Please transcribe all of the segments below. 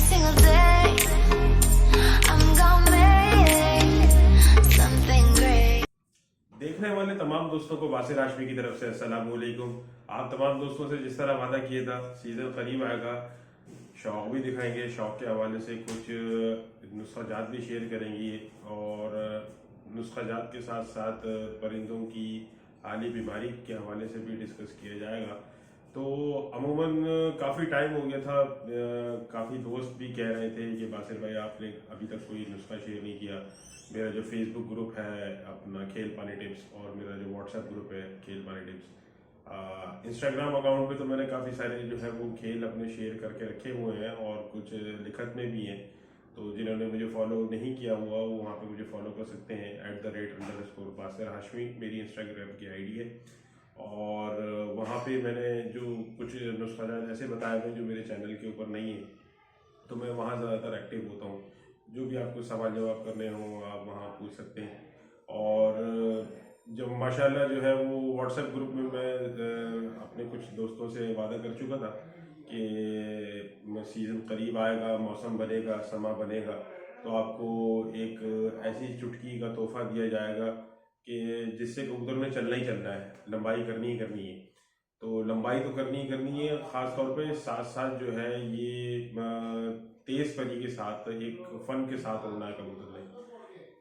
single day. I'm gonna make something great. देखने वाले तमाम दोस्तों को बासिर हाशमी की तरफ से अस्सलाम वालेकुम। आप तमाम दोस्तों से जिस तरह वादा किया था, सीज़न करीब आएगा, शौक भी दिखाएंगे, शौक के हवाले से कुछ नुस्खाजात भी शेयर करेंगे और नुस्खाजात के साथ साथ परिंदों की हाली बीमारी के हवाले से भी डिस्कस किया जाएगा। तो अमूमन काफ़ी टाइम हो गया था, काफ़ी दोस्त भी कह रहे थे कि बासिर भाई आपने अभी तक कोई नुस्खा शेयर नहीं किया। मेरा जो फेसबुक ग्रुप है अपना खेल पानी टिप्स और मेरा जो व्हाट्सएप ग्रुप है खेल पानी टिप्स, इंस्टाग्राम अकाउंट पे तो मैंने काफ़ी सारे जो है वो खेल अपने शेयर करके रखे हुए हैं और कुछ लिखत में भी हैं। तो जिन्होंने मुझे फॉलो नहीं किया हुआ वो वहाँ पे मुझे फॉलो कर सकते हैं @बासिर हाशमी मेरी इंस्टाग्राम की आईडी है। और वहाँ पे मैंने जो कुछ नुस्खाजात ऐसे बताए हुए जो मेरे चैनल के ऊपर नहीं है, तो मैं वहाँ ज़्यादातर एक्टिव होता हूँ। जो भी आपको सवाल जवाब करने हो आप वहाँ पूछ सकते हैं। और जब माशाल्लाह जो है वो व्हाट्सएप ग्रुप में मैं अपने कुछ दोस्तों से वादा कर चुका था कि सीज़न करीब आएगा, मौसम बनेगा, समा बनेगा, तो आपको एक ऐसी चुटकी का तोहफा दिया जाएगा कि जिससे कबूतर में चलना ही चलना है, लंबाई करनी ही करनी है। तो लंबाई तो करनी ही करनी है, ख़ास तौर पे साथ साथ जो है ये तेज़ पनी के साथ एक फ़न के साथ उड़ना है कबूतर ने।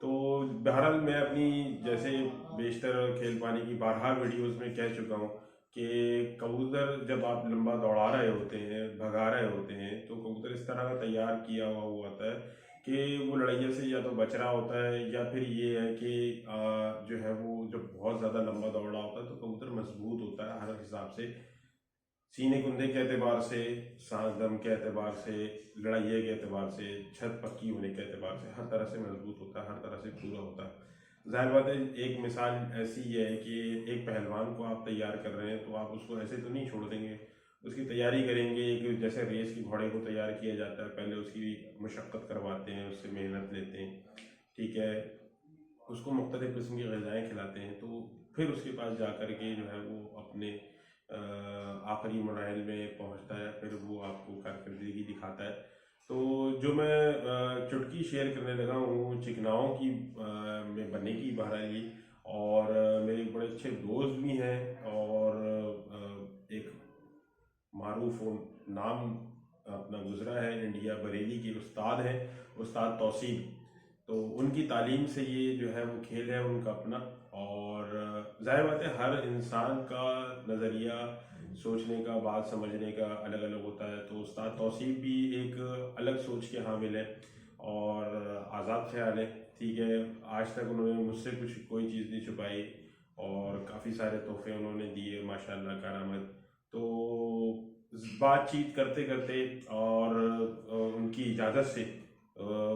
तो बहरहाल मैं अपनी जैसे बेशतर खेल पानी की बारहा वीडियोस में कह चुका हूँ कि कबूतर जब आप लंबा दौड़ा रहे होते हैं, भगा रहे होते हैं, तो कबूतर इस तरह का तैयार किया हुआ होता है कि वो लड़ाइयों से या तो बच रहा होता है या फिर ये है कि जो है वो जब बहुत ज़्यादा लंबा दौड़ रहा होता है तो कबूतर मजबूत होता है हर हिसाब से, सीने कुंदे के एतबार से, सांस दम के एतबार से, लड़ाइये के एतबार से, छत पक्की होने के एतबार से, हर तरह से मजबूत होता है, हर तरह से पूरा होता है। जाहिर बात है एक मिसाल ऐसी है कि एक पहलवान को आप तैयार कर रहे हैं तो आप उसको ऐसे तो नहीं छोड़ देंगे, उसकी तैयारी करेंगे। एक जैसे रेस की घोड़े को तैयार किया जाता है, पहले उसकी मशक्क़त करवाते हैं, उससे मेहनत लेते हैं, ठीक है, उसको मुख्तलिफ़ किस्म की ग़िज़ाएँ खिलाते हैं, तो फिर उसके पास जा कर के जो है वो अपने आखिरी मराहिल में पहुंचता है, फिर वो आपको कारकर्दगी दिखाता है। तो जो मैं चुटकी शेयर करने लगा हूँ चिकनाओं की में बनने की बहरहाल ये, और मेरे बड़े अच्छे दोस्त भी हैं और एक मारूफ नाम अपना गुजरा है इंडिया बरेली के उस्ताद हैं, उस्ताद तौसीब। तो उनकी तालीम से ये जो है वो खेल है उनका अपना। और जाहिर बात है हर इंसान का नज़रिया सोचने का, बात समझने का अलग अलग होता है। तो उस्ताद तौसीफ भी एक अलग सोच के हामिल है और आज़ाद ख्याल है, ठीक है। आज तक उन्होंने मुझसे कुछ कोई चीज़ नहीं छुपाई और काफ़ी सारे तोहफे उन्होंने दिए माशाल्लाह करामत। तो बातचीत करते करते और उनकी इजाज़त से,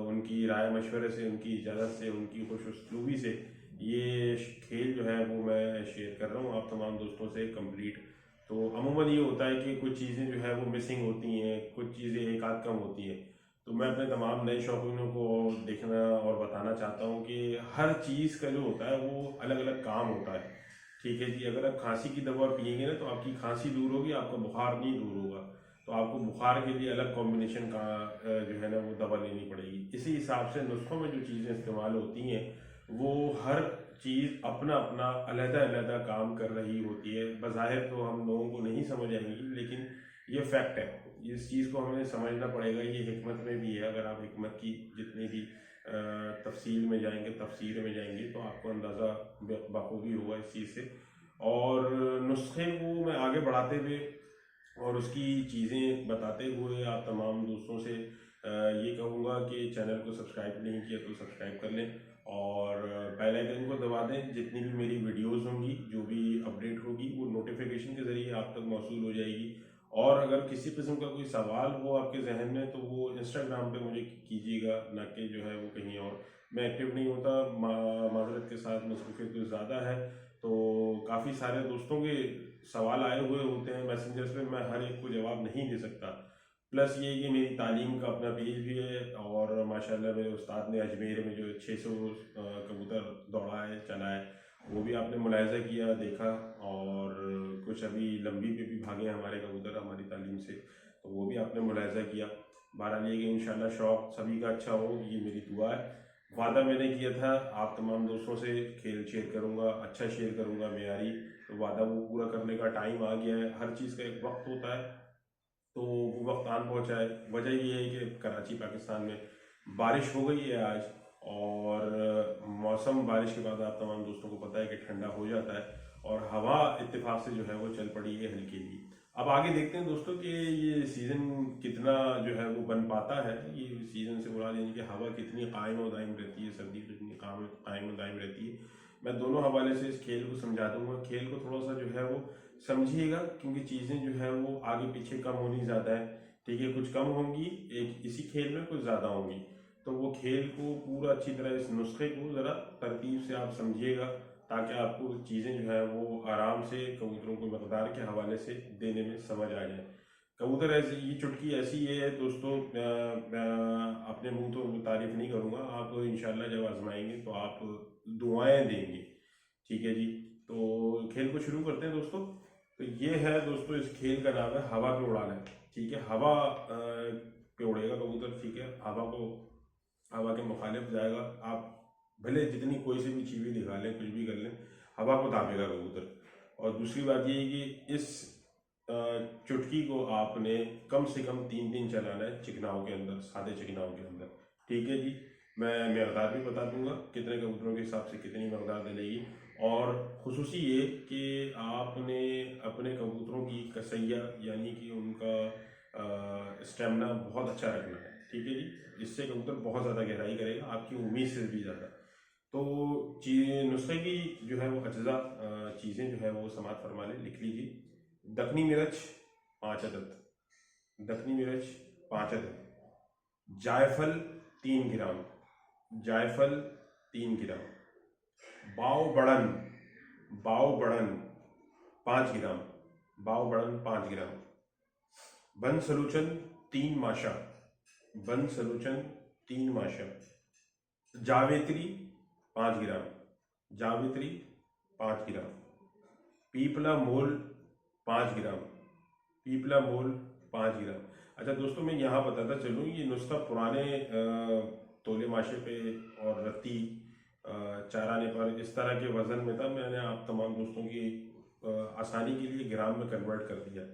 उनकी राय मशवरे से, उनकी इजाज़त से, उनकी खुश उसलूबी से ये खेल जो है वो मैं शेयर कर रहा हूँ आप तमाम दोस्तों से कंप्लीट। तो अमूमन ये होता है कि कुछ चीज़ें जो है वो मिसिंग होती हैं, कुछ चीज़ें एक आध कम होती हैं। तो मैं अपने तमाम नए शौकीनों को देखना और बताना चाहता हूँ कि हर चीज़ का जो होता है वो अलग अलग काम होता है, ठीक है जी। अगर आप खांसी की दवा पिएंगे ना तो आपकी खांसी दूर होगी, आपका बुखार नहीं दूर होगा। तो आपको बुखार के लिए अलग कॉम्बिनेशन का जो है ना वो दवा लेनी पड़ेगी। इसी हिसाब से नुस्खों में जो चीज़ें इस्तेमाल होती हैं वो हर चीज़ अपना अपना अलग-अलग काम कर रही होती है। बज़ाहिर तो हम लोगों को नहीं समझ आएंगी, लेकिन ये फैक्ट है, इस चीज़ को हमें समझना पड़ेगा। ये हिकमत में भी है, अगर आप हिकमत की जितनी भी तफसील में जाएंगे, तफसीर में जाएंगे, तो आपको अंदाज़ा बखूबी होगा इस चीज़ से। और नुस्खे को मैं आगे बढ़ाते हुए और उसकी चीज़ें बताते हुए आप तमाम दोस्तों से ये कहूँगा कि चैनल को सब्सक्राइब नहीं किया तो सब्सक्राइब कर लें और बेल आइकन को दबा दें। जितनी भी मेरी वीडियोस होंगी, जो भी अपडेट होगी, वो नोटिफिकेशन के ज़रिए आप तक मौसूल हो जाएगी। और अगर किसी किस्म का कोई सवाल हो आपके जहन में तो वो इंस्टाग्राम पे मुझे कीजिएगा, ना कि जो है वो कहीं और। मैं एक्टिव नहीं होता, माजरत के साथ, मसरूफियत कुछ ज़्यादा है, तो काफ़ी सारे दोस्तों के सवाल आए हुए होते हैं मैसेंजर्स पे, मैं हर एक को जवाब नहीं दे सकता। प्लस ये कि मेरी तालीम का अपना पेज भी है और माशाल्लाह मेरे उस्ताद ने अजमेर में जो 600 कबूतर दौड़ा है, चला है, वो भी आपने मुलाहिज़ा किया, देखा। और कुछ अभी लंबी पे भी भागे हमारे कबूतर हमारी तालीम से, तो वो भी आपने मुलाहिज़ा किया। बहरहाल ये कि इंशाल्लाह शौक सभी का अच्छा हो, ये मेरी दुआ है। वादा मैंने किया था आप तमाम दोस्तों से खेल शेयर करूंगा, अच्छा शेयर करूंगा, मेयारी, तो वादा वो पूरा करने का टाइम आ गया है। हर चीज़ का एक वक्त होता है, तो वो वक्त आन पहुंचा है। वजह ये है कि कराची पाकिस्तान में बारिश हो गई है आज, और मौसम बारिश के बाद आप तमाम दोस्तों को पता है कि ठंडा हो जाता है, और हवा इत्तेफाक से जो है वो चल पड़ी है हल्की हल्की। अब आगे देखते हैं दोस्तों कि ये सीज़न कितना जो है वो बन पाता है। ये सीज़न से मुराद यानी कि हवा कितनी कायम और दायम रहती है, सर्दी कितनी कायम और दायम रहती है। मैं दोनों हवाले से इस खेल को समझा दूंगा। खेल को थोड़ा सा जो है वो समझिएगा, क्योंकि चीज़ें जो है वो आगे पीछे कम होनी ज़्यादा है, ठीक है। कुछ कम होंगी एक इसी खेल में, कुछ ज़्यादा होंगी। तो वो खेल को पूरा अच्छी तरह, इस नुस्खे को ज़रा तरतीब से आप समझिएगा, ताकि आपको चीज़ें जो है वो आराम से कबूतरों को मकदार के हवाले से देने में समझ आ जाए। कबूतर ऐसी, ये चुटकी ऐसी है दोस्तों, मैं अपने मुंह तो तारीफ नहीं करूँगा, आप इंशाल्लाह जब आजमाएंगे तो आप दुआएं देंगे, ठीक है जी। तो खेल को शुरू करते हैं दोस्तों। तो ये है दोस्तों, इस खेल का नाम है हवा पे उड़ाना, ठीक है। हवा पे उड़ेगा कबूतर, ठीक है। हवा के मुखालिफ जाएगा। आप भले जितनी कोई सी भी चीज़ें दिखा लें, कुछ भी कर लें, हवा को दाबेगा कबूतर। और दूसरी बात ये है कि इस चुटकी को आपने कम से कम 3 दिन चलाना है चिकनाव के अंदर, सादे चिकनाव के अंदर, ठीक है जी। मैं मकदार भी बता दूंगा कितने कबूतरों के हिसाब से कितनी मकदार डलेगी। और खुसूसी ये कि आपने अपने कबूतरों की कसैया यानी कि उनका स्टेमिना बहुत अच्छा रखना है, ठीक है जी। इससे कबूतर बहुत ज़्यादा गहराई करेगा, आपकी उम्मीद से भी ज़्यादा। तो नुस्खे की जो है वो अज्जा चीज़ें जो है वो समात फरमा लें, लिख लीजिए। दखनी मिर्च 5 अदद, दखनी मिर्च 5 अदद, जायफल 3 ग्राम, जायफल 3 ग्राम, बाव बड़न, बाव बड़न 5 ग्राम, बाव बड़न 5 ग्राम, बन सलूचन 3 माशा, बन सलूचन 3 माशा, जावेत्री 5 ग्राम, जावेत्री 5 ग्राम, पीपला मोल 5 ग्राम, पीपला मोल 5 ग्राम। अच्छा दोस्तों, मैं यहाँ बताता चलूँ, ये नुस्खा पुराने तोले माशे पे और रत्ती चाराने पर इस तरह के वज़न में था। मैंने आप तमाम दोस्तों की आसानी के लिए ग्राम में कन्वर्ट कर दिया,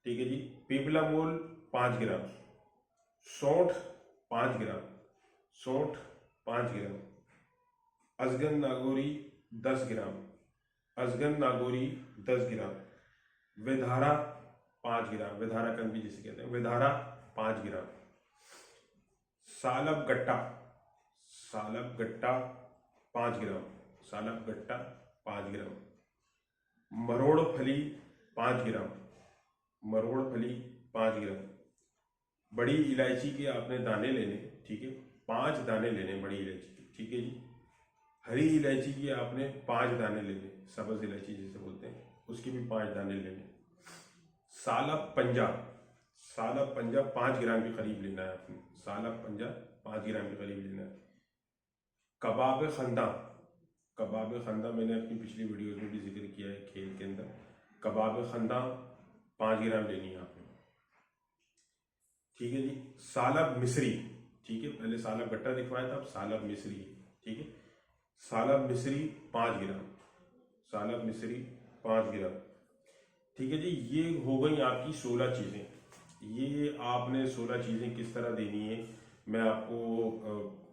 ठीक है जी। पीपला मोल 5 ग्राम, सौंठ 5 ग्राम, सौंठ 5 ग्राम, अजगन नागौरी 10 ग्राम, अजगन नागौरी 10 ग्राम, विधारा 5 ग्राम, विधारा कंद भी जिसे कहते हैं, विधारा 5 ग्राम, सालब गट्टा, सालब गट्टा 5 ग्राम, सालब गट्टा 5 ग्राम, मरोड़ फली 5 ग्राम, मरोड़ फली 5 ग्राम। बड़ी इलायची के आपने दाने लेने, ठीक है, 5 दाने लेने बड़ी इलायची के, ठीक है जी। हरी इलायची के आपने 5 दाने लेने, सब्ज इलायची जिसे बोलते हैं, उसके भी 5 दाने लेने। सालब पंजा, सालब पंजा 5 ग्राम के करीब लेना है आपने, सालब पंजा 5 ग्राम के करीब लेना है। कबाब खंदा, कबाब खंदा मैंने अपनी पिछली वीडियोस में भी जिक्र किया है खेल के अंदर। कबाब खंदा 5 ग्राम लेनी है आपने, ठीक है जी। सालब मिस्री, ठीक है, पहले सालब गट्टा दिखवाया था, अब सालब मिस्री, ठीक है। सालब मिस्री 5 ग्राम, सालब मिस्री 5 ग्राम, ठीक है जी। ये हो गई आपकी 16 चीज़ें। ये आपने 16 चीज़ें किस तरह देनी है मैं आपको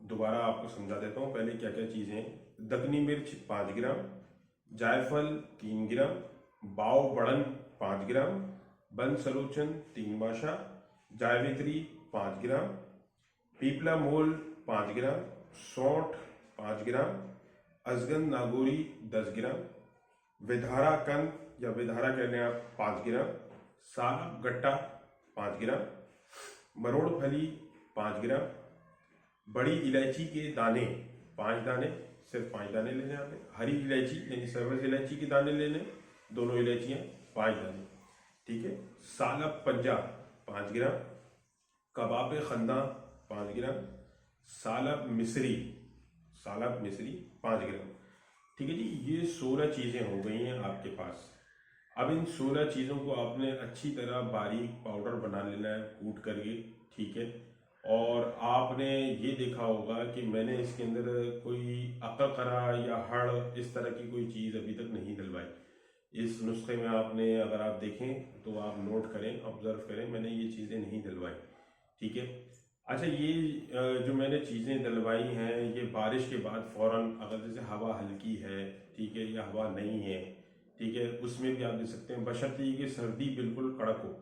दोबारा आपको समझा देता हूँ। पहले क्या क्या चीज़ें: दखनी मिर्च 5 ग्राम, जायफल 3 ग्राम, बाव बड़न 5 ग्राम, बन सलोचन 3 माशा, जावित्री 5 ग्राम, पीपला मोल 5 ग्राम, सौंठ 5 ग्राम, अजगन नागौरी 10 ग्राम, विधारा कंद या विधारा कहने आप 5 ग्राम, सालब गट्टा 5 ग्राम, मरोड़ फली 5 ग्राम, बड़ी इलायची के दाने 5 दाने, सिर्फ 5 दाने लेने आपने। हरी इलायची यानी सब्ज इलायची के दाने लेने, दोनों इलायचियाँ 5 दाने, ठीक है। सालब पंजा 5 ग्राम, कबाब खंदा 5 ग्राम, सालब मिस्री, सालब मिस्री 5 ग्राम, ठीक है जी। ये 16 चीज़ें हो गई हैं आपके पास। अब इन 16 चीज़ों को आपने अच्छी तरह बारीक पाउडर बना लेना है कूट करके, ठीक है। और आपने ये देखा होगा कि मैंने इसके अंदर कोई अककरा या हड़ इस तरह की कोई चीज़ अभी तक नहीं डलवाई। इस नुस्खे में आपने अगर आप देखें तो आप नोट करें, ऑब्जर्व करें, मैंने ये चीज़ें नहीं डलवाई, ठीक है। अच्छा, ये जो मैंने चीज़ें डलवाई हैं ये बारिश के बाद फ़ौरन, अगर जैसे हवा हल्की है, ठीक है, या हवा नहीं है, ठीक है, उसमें भी आप दे सकते हैं, बशर्ते कि सर्दी बिल्कुल कड़क हो,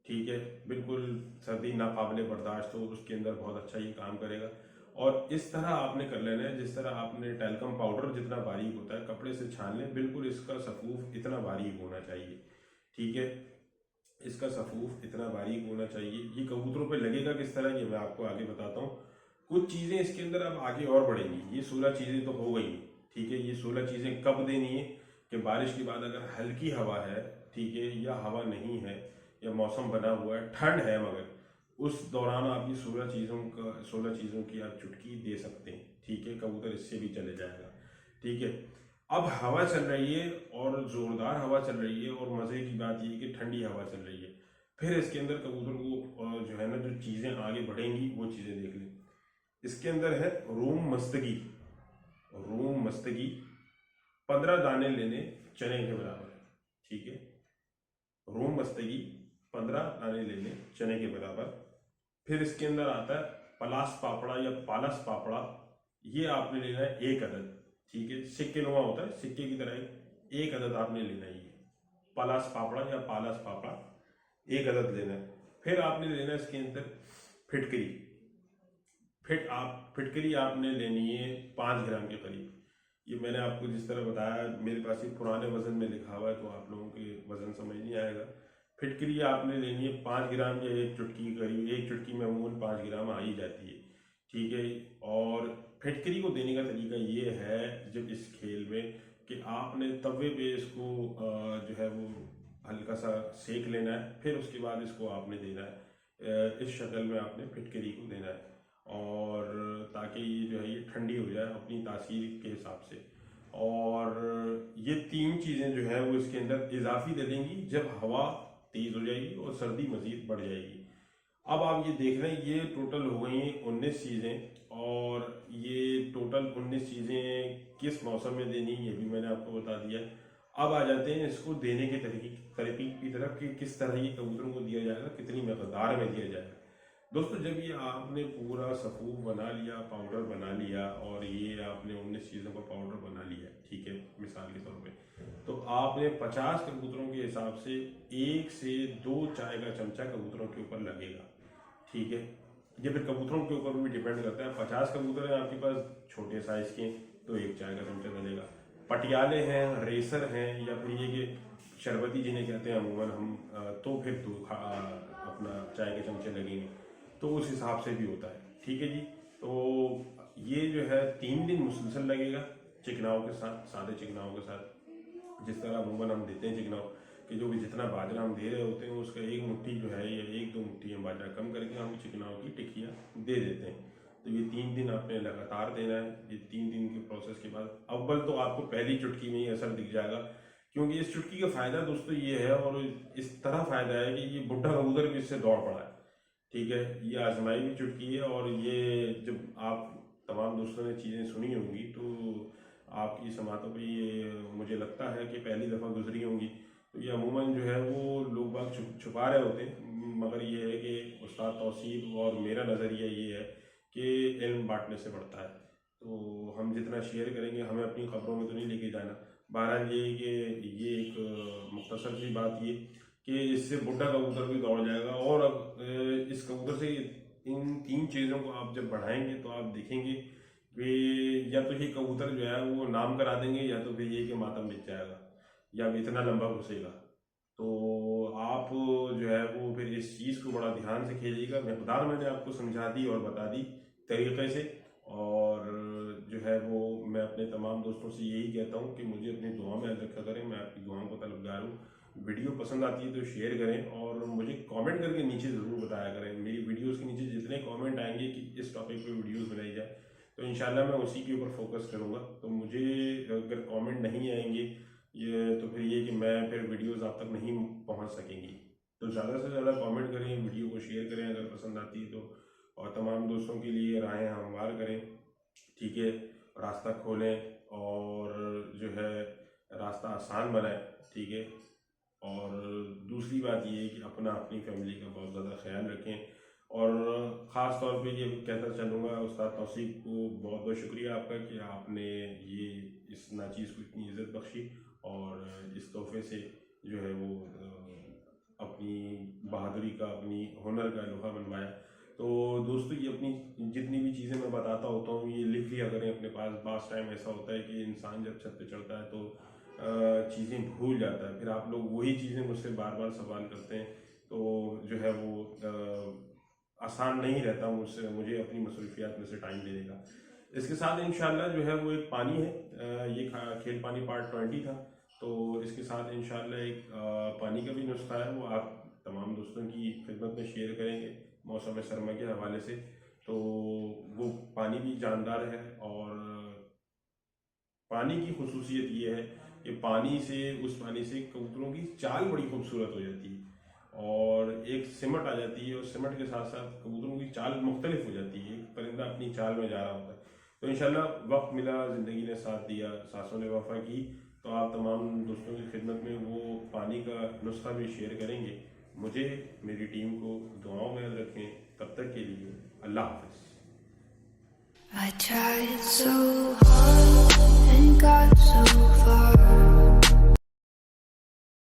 ठीक है, बिल्कुल सर्दी नाकाबिले बर्दाश्त हो, उसके अंदर बहुत अच्छा ये काम करेगा। और इस तरह आपने कर लेना है जिस तरह आपने टैल्कम पाउडर जितना बारीक होता है कपड़े से छान लें, बिल्कुल इसका सफूफ इतना बारीक होना चाहिए, ठीक है, इसका सफूफ इतना बारीक होना चाहिए। ये कबूतरों पे लगेगा किस तरह ये मैं आपको आगे बताता हूँ। कुछ चीज़ें इसके अंदर अब आगे और बढ़ेंगी। ये 16 चीज़ें तो हो गई, ठीक है। ये 16 चीज़ें कब देनी है कि बारिश के बाद अगर हल्की हवा है, ठीक है, या हवा नहीं है, या मौसम बना हुआ है, ठंड है, मगर उस दौरान आप ये 16 चीज़ों की आप चुटकी दे सकते हैं, ठीक है। कबूतर इससे भी चले जाएगा, ठीक है। अब हवा चल रही है और जोरदार हवा चल रही है, और मजे की बात ये है कि ठंडी हवा चल रही है। फिर इसके अंदर कबूतर को जो है ना, जो चीजें आगे बढ़ेंगी वो चीजें देख लें। इसके अंदर है रूम मस्तगी। रूम मस्तगी 15 दाने लेने चने के बराबर, ठीक है। रूम मस्तगी 15 दाने लेने चने के बराबर। फिर इसके अंदर आता है पलास पापड़ा या पालस पापड़ा। ये आपने लेना है 1 अदद, ठीक है। सिक्के नुमा होता है, सिक्के की तरह 1 अदद आपने लेना ही है। पलास पापड़ा या पालस पापड़ा 1 अदद लेना है। फिर आपने लेना है इसके अंदर फिटकरी। फिटकरी आपने लेनी है 5 ग्राम के करीब। ये मैंने आपको जिस तरह बताया, मेरे पास ये पुराने वजन में लिखा हुआ है तो आप लोगों के वजन समझ नहीं आएगा। फिटकरी आपने लेनी है 5 ग्राम या 1 चुटकी करीब। 1 चुटकी में अमूमन 5 ग्राम आ ही जाती है, ठीक है। और फिटकरी को देने का तरीका ये है, जब इस खेल में, कि आपने तवे पे इसको जो है वो हल्का सा सेक लेना है। फिर उसके बाद इसको आपने देना है, इस शक्ल में आपने फिटकरी को देना है, और ताकि ये जो है ये ठंडी हो जाए अपनी तासीर के हिसाब से। और ये 3 चीज़ें जो है वो इसके अंदर इजाफी दे देंगी जब हवा तेज़ हो जाएगी और सर्दी मज़ीद बढ़ जाएगी। अब आप ये देख रहे हैं, ये टोटल हो गई हैं 19 चीज़ें, और ये टोटल 19 चीज़ें किस मौसम में देनी ये भी मैंने आपको बता दिया। अब आ जाते हैं इसको देने के तरीके की तरफ कि किस तरह ये कबूतरों को दिया जाएगा, कितनी मकदार में दिया जाएगा। दोस्तों, जब ये आपने पूरा सफूफ बना लिया, पाउडर बना लिया, और ये आपने 19 चीज़ों का पाउडर बना लिया, ठीक है, मिसाल के तौर पे, तो आपने 50 कबूतरों के हिसाब से 1 से 2 चाय का चमचा कबूतरों के ऊपर लगेगा, ठीक है। ये फिर कबूतरों के ऊपर भी डिपेंड करता है। 50 कबूतर हैं आपके पास छोटे साइज के, तो 1 चाय का चमचा डलेगा। पटियाले हैं, रेसर हैं, या फिर ये कि शरबती जिन्हें कहते हैं अमूमन हम, तो फिर अपना चाय के चमचे लगेंगे, तो उस हिसाब से भी होता है, ठीक है जी। तो ये जो है 3 दिन मुसलसल लगेगा चिकनाओं के साथ, सादे चिकनाओं के साथ, जिस तरह अमूमन हम देते हैं चिकनाओं कि जो भी जितना बाजरा हम दे रहे होते हैं उसका 1 मुट्ठी जो है या 1-2 मुट्ठी हम बाजरा कम करके हम चिकनाओं की टिक्कियाँ दे देते हैं। तो ये 3 दिन आपने लगातार देना है। ये 3 दिन के प्रोसेस के बाद अव्वल तो आपको पहली चुटकी में ही असर दिख जाएगा, क्योंकि इस चुटकी का फ़ायदा दोस्तों ये है, और इस तरह फ़ायदा है कि ये बुढ़ा कबूतर भी इससे दौड़ पड़ा है, ठीक है। ये आजमाई भी चुटकी है, और ये जब आप तमाम दोस्तों ने चीज़ें सुनी होंगी तो आपकी समातों पे ये मुझे लगता है कि पहली दफ़ा गुजरी होंगी। तो ये अमूमन जो है वो लोग बाग छुपा रहे होते हैं, मगर ये है कि उस्ताद तौसीफ और मेरा नज़रिया ये है कि इल्म बांटने से बढ़ता है। तो हम जितना शेयर करेंगे, हमें अपनी खबरों में तो नहीं लेके जाना। बहरहाल ये कि ये एक मुख्तसर सी बात ये कि इससे बुढ़ा कबूतर भी दौड़ जाएगा। और अब इस कबूतर से इन 3 चीज़ों को आप जब बढ़ाएंगे तो आप देखेंगे कि या तो ये कबूतर जो है वो नाम करा देंगे, या तो फिर ये कि मातम बिक जाएगा, या इतना लंबा घुसेगा। तो आप जो है वो फिर इस चीज़ को बड़ा ध्यान से खेलिएगा। मकदार मैंने आपको समझा दी और बता दी तरीक़े से, और जो है वो मैं अपने तमाम दोस्तों से यही कहता हूँ कि मुझे अपनी दुआ में याद रखा करें। मैं आपकी दुआओं को तलबगार हूँ। वीडियो पसंद आती है तो शेयर करें, और मुझे कमेंट करके नीचे ज़रूर बताया करें। मेरी वीडियोस के नीचे जितने कमेंट आएंगे कि इस टॉपिक पे वीडियोस बनाई जाए, तो इंशाल्लाह मैं उसी के ऊपर फोकस करूँगा। तो मुझे अगर कमेंट नहीं आएंगे ये, तो फिर ये कि मैं फिर वीडियोस आप तक नहीं पहुँच सकेंगी। तो ज़्यादा से ज़्यादा कमेंट करें, वीडियो को शेयर करें अगर पसंद आती है तो, और तमाम दोस्तों के लिए राहें हमवार करें, ठीक है, रास्ता खोलें और जो है रास्ता आसान बनाएं, ठीक है। और दूसरी बात ये है कि अपनी फैमिली का बहुत ज़्यादा ख्याल रखें, और ख़ास तौर पे ये कहता चलूँगा उस्ताद तौसीफ़ को बहुत बहुत शुक्रिया आपका कि आपने ये इस नाचीज़ को इतनी इज़्ज़त बख्शी और इस तोहफे से जो है वो अपनी बहादुरी का, अपनी हुनर का लोहा मनवाया। तो दोस्तों ये अपनी जितनी भी चीज़ें मैं बताता होता हूँ ये लिख लिया करें अपने पास। बास टाइम ऐसा होता है कि इंसान जब छत पे चढ़ता है तो चीज़ें भूल जाता है, फिर आप लोग वही चीज़ें मुझसे बार बार सवाल करते हैं, तो जो है वो आसान नहीं रहता मुझे अपनी मसरूफियात में से टाइम देने का। इसके साथ इंशाल्लाह जो है वो एक पानी है, ये खेल पानी पार्ट 20 था, तो इसके साथ इंशाल्लाह एक पानी का भी नुस्खा है, वो आप तमाम दोस्तों की खिदमत में शेयर करेंगे मौसम सरमा के हवाले से। तो वो पानी भी जानदार है, और पानी की खुसूसियत ये है कि उस पानी से कबूतरों की चाल बड़ी खूबसूरत हो जाती है, और एक सिमट आ जाती है, और सिमट के साथ साथ कबूतरों की चाल मुख्तलिफ हो जाती है, एक परिंदा अपनी चाल में जा रहा होता है। तो इंशाल्लाह वक्त मिला, ज़िंदगी ने साथ दिया, सांसों ने वफा की, तो आप तमाम दोस्तों की खिदमत में वो पानी का नुस्खा भी शेयर करेंगे। मुझे, मेरी टीम को दुआओं में याद रखें। तब तक के लिए अल्लाह हाफ़िज़। I tried so